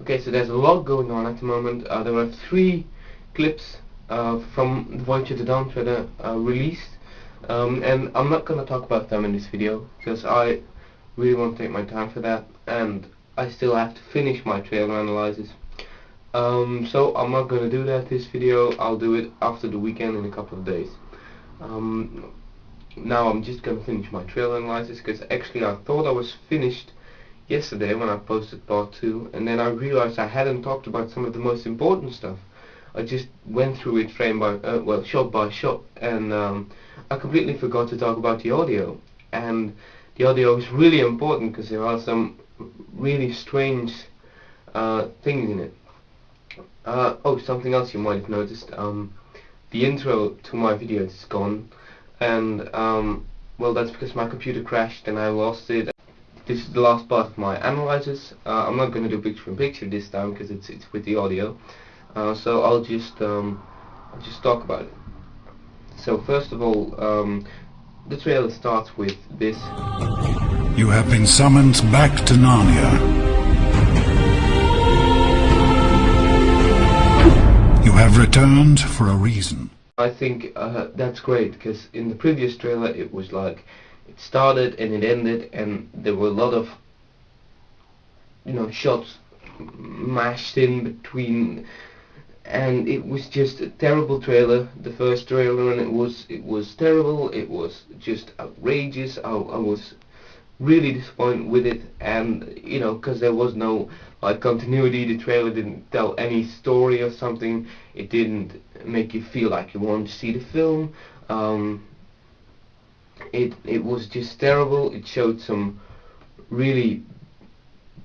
Okay, so there's a lot going on at the moment. There are 3 clips from the Voyage to the Dawn trailer released, and I'm not gonna talk about them in this video because I really want to take my time for that, and I still have to finish my trailer analysis. So I'm not gonna do that this video. I'll do it after the weekend in a couple of days. Now I'm just gonna finish my trailer analysis because actually I thought I was finished yesterday when I posted part 2, and then I realized I hadn't talked about some of the most important stuff. I just went through it frame by shot by shot, and I completely forgot to talk about the audio. And the audio is really important because there are some really strange things in it. Oh, something else you might have noticed. The intro to my videos is gone, and well, that's because my computer crashed and I lost it. This is the last part of my analysis. I'm not going to do picture-in-picture this time because it's with the audio. So I'll just talk about it. So first of all, the trailer starts with this. You have been summoned back to Narnia. You have returned for a reason. I think that's great because in the previous trailer it was like it started and it ended, and there were a lot of, you know, shots mashed in between, and it was just a terrible trailer, the first trailer, and it was terrible. It was just outrageous. I was really disappointed with it, and you know, because there was no like continuity. The trailer didn't tell any story or something. It didn't make you feel like you wanted to see the film. It was just terrible. It showed some really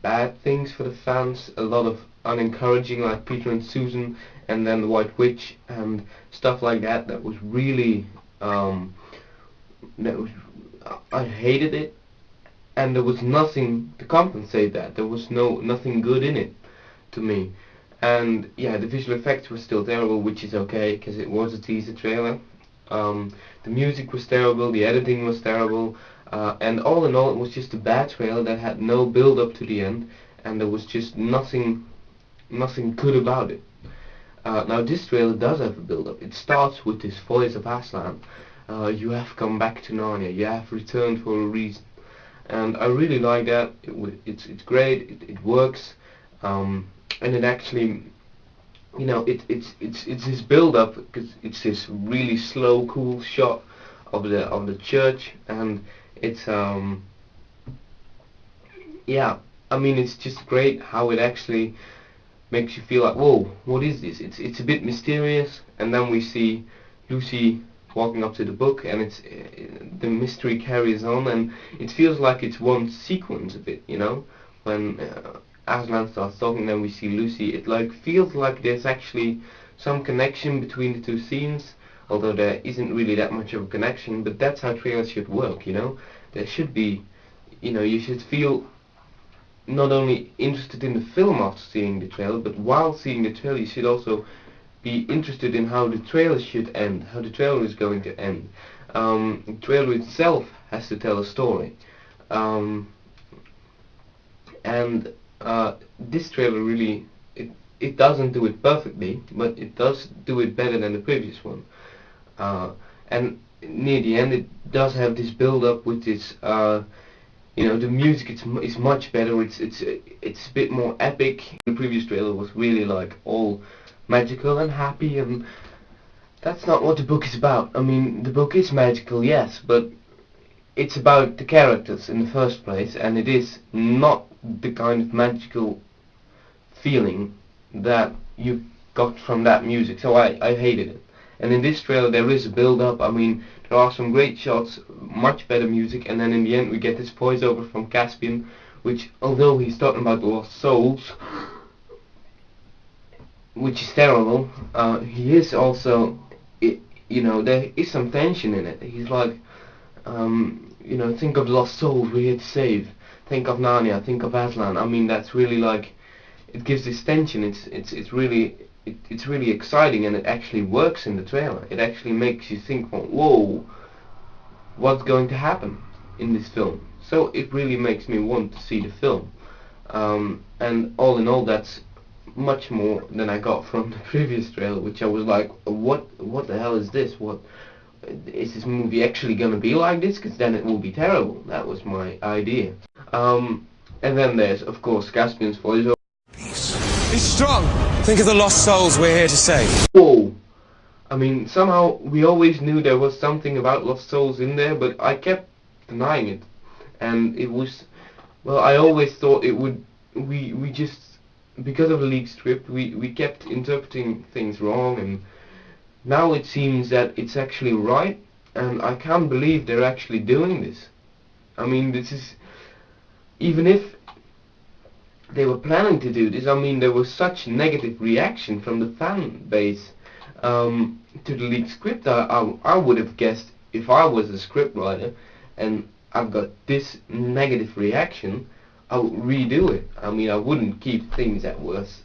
bad things for the fans, a lot of unencouraging, like Peter and Susan and then the White Witch and stuff like that. That was really I hated it, and there was nothing to compensate that. There was nothing good in it to me. And yeah, the visual effects were still terrible, which is okay because it was a teaser trailer. The music was terrible, the editing was terrible, and all in all it was just a bad trailer that had no build up to the end, and there was just nothing good about it. Now this trailer does have a build up. It starts with this voice of Aslan. You have come back to Narnia, you have returned for a reason, and I really like that. It's great, it works, and it actually, you know, it's this build up because it's this really slow, cool shot of the church, and it's yeah, I mean, it's just great how it actually makes you feel like, whoa, what is this? It's a bit mysterious, and then we see Lucy walking up to the book, and it's the mystery carries on, and it feels like it's one sequence of it, you know, when Aslan starts talking, then we see Lucy. It like feels like there's actually some connection between the two scenes, although there isn't really that much of a connection. But that's how trailers should work, you know. There should be, you know, you should feel not only interested in the film after seeing the trailer, but while seeing the trailer you should also be interested in how the trailer should end, how the trailer is going to end. The trailer itself has to tell a story, and this trailer really, it doesn't do it perfectly, but it does do it better than the previous one. And near the end it does have this build up with this, you know, the music is much better. It's a bit more epic. The previous trailer was really like all magical and happy, and that's not what the book is about. I mean, the book is magical, yes, but it's about the characters in the first place, and it is not the kind of magical feeling that you got from that music, so I hated it. And in this trailer there is a build up. I mean, there are some great shots, much better music, and then in the end we get this voiceover from Caspian, which, although he's talking about the lost souls, which is terrible, he is also, you know, there is some tension in it. He's like, you know, think of the lost souls we're here to save. Think of Narnia, think of Aslan. I mean, that's really like, it gives this tension. It's really exciting, and it actually works in the trailer. It actually makes you think, well, whoa, what's going to happen in this film? So it really makes me want to see the film. And all in all, that's much more than I got from the previous trailer, which I was like, what the hell is this? What is this movie actually gonna be like this? Because then it will be terrible. That was my idea. And then there's of course Caspian's voiceover. Be strong. Think of the lost souls we're here to save. Whoa! I mean, somehow we always knew there was something about lost souls in there, but I kept denying it. And it was, well, I always thought it would. We just, because of the leaked script, we kept interpreting things wrong, and now it seems that it's actually right, and I can't believe they're actually doing this. I mean, this is, even if they were planning to do this, I mean, there was such negative reaction from the fan base to the leaked script. I would have guessed, if I was a scriptwriter and I've got this negative reaction, I would redo it. I mean, I wouldn't keep things that was,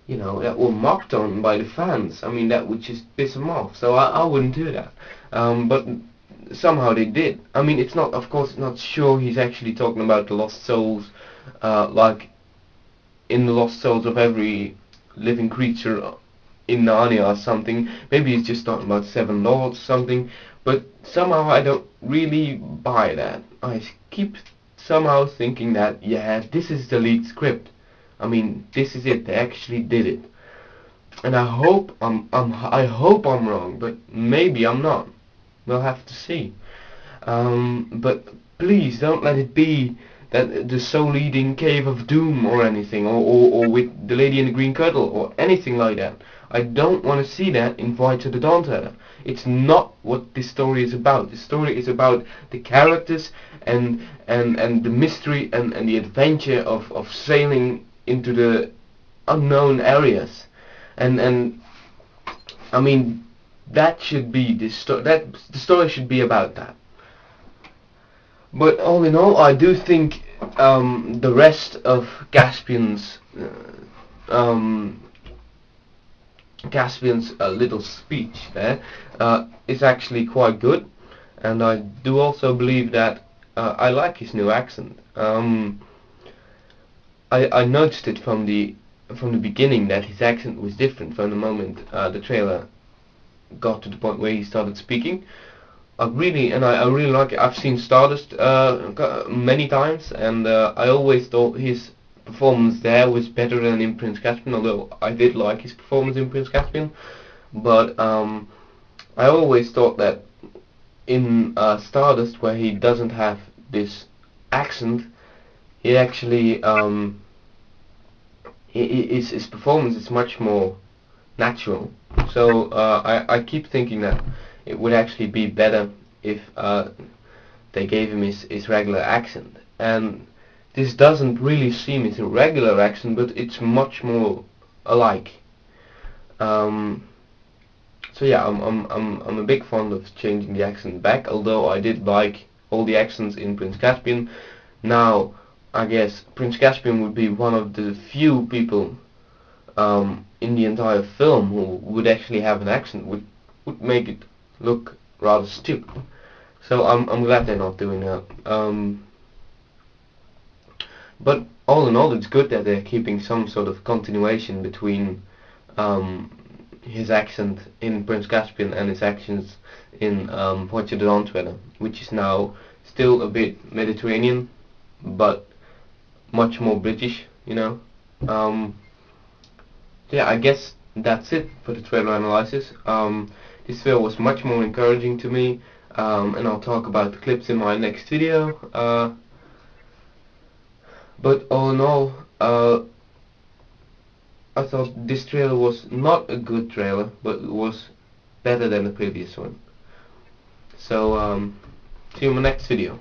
you know, that were mocked on by the fans. I mean, that would just piss them off. So I wouldn't do that. But somehow they did. I mean, it's not, of course, not sure he's actually talking about the lost souls, like in the lost souls of every living creature in Narnia or something. Maybe he's just talking about Seven Lords or something. But somehow I don't really buy that. I keep somehow thinking that, yeah, this is the leaked script. I mean, this is it. They actually did it. And I hope I'm wrong, but maybe I'm not. We'll have to see. But please don't let it be that the soul-eating cave of doom or anything, or with the lady in the green curtain or anything like that. I don't want to see that in Voyage of the Dawn Treader. It's not what this story is about. This story is about the characters and the mystery and the adventure of sailing into the unknown areas. And I mean, that should be the story should be about that. But all in all, I do think the rest of Caspian's little speech there is actually quite good, and I do also believe that I like his new accent. I noticed it from the beginning that his accent was different from the moment the trailer got to the point where he started speaking. I really like it. I've seen Stardust many times, and I always thought his performance there was better than in Prince Caspian, although I did like his performance in Prince Caspian. But I always thought that in Stardust, where he doesn't have this accent, he actually his performance is much more natural. So I keep thinking that it would actually be better if they gave him his regular accent. And this doesn't really seem his regular accent, but it's much more alike. So yeah, I'm a big fan of changing the accent back, although I did like all the accents in Prince Caspian. Now, I guess Prince Caspian would be one of the few people in the entire film who would actually have an accent, would make it look rather stupid. So I'm glad they're not doing that. But all in all, it's good that they're keeping some sort of continuation between his accent in Prince Caspian and his actions in Voyage of the Dawn Treader, which is now still a bit Mediterranean, but much more British, you know. Yeah, I guess that's it for the trailer analysis. This trailer was much more encouraging to me, and I'll talk about the clips in my next video. But all in all, I thought this trailer was not a good trailer, but it was better than the previous one. So, see you in my next video.